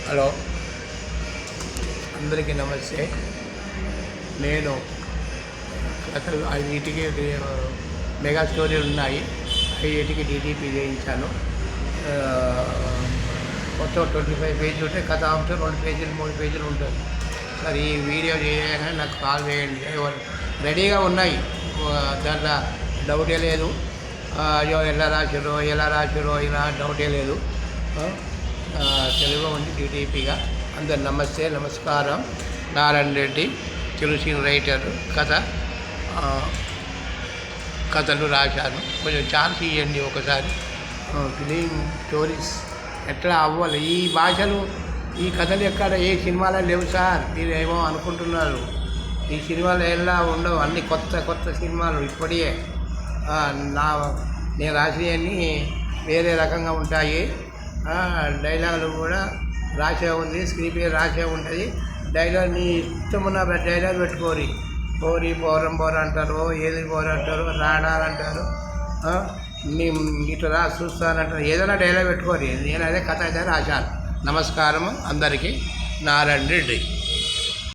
Hello, అందరికీ నమస్తే. నేను అసలు 5 మెగా స్టోరీలు ఉన్నాయి. 5 డీటీపీ చేయించాను. మొత్తం 25 పేజీలు ఉంటే కథాంశం 2 పేజీలు 3 పేజీలు ఉంటుంది. సరే, ఈ వీడియో చేయగానే నాకు కాల్ చేయండి. రెడీగా ఉన్నాయి, దాంట్లో డౌటే లేదు. అయ్యో ఎలా రాశారో ఇలా డౌటే లేదు. తెలుగు ఉంది టీటీపీగా. అందరు నమస్తే, నమస్కారం. నారాయణ రెడ్డి, తెలుగు రైటర్. కథలు రాశాను. కొంచెం ఛాన్స్ ఇవ్వండి ఒకసారి. ఫిలిం స్టోరీస్ ఎట్లా అవ్వాలి, ఈ భాషలు, ఈ కథలు ఎక్కడ ఏ సినిమాలో లేవు సార్. మీరు ఏమో అనుకుంటున్నారు. ఈ సినిమాలు ఎలా ఉండవు, అన్ని కొత్త సినిమాలు ఇప్పటికే. నేను రాసినవన్నీ వేరే రకంగా ఉంటాయి. డైలాగులు కూడా రాసే ఉంది, స్క్రీన్ ప్లే రాసే ఉంటుంది. డైలాగ్ నీ ఇష్టమున్న డైలాగ్ పెట్టుకోరి. పోరి పోరం అంటారు, ఏది పోరు అంటారు, రాడాలంటారు, ఇట్లా చూస్తానంటారు. ఏదైనా డైలాగ్ పెట్టుకోరి. నేను అదే కథ అయితే రాశాను. నమస్కారం అందరికీ. నారాయణ రెడ్డి.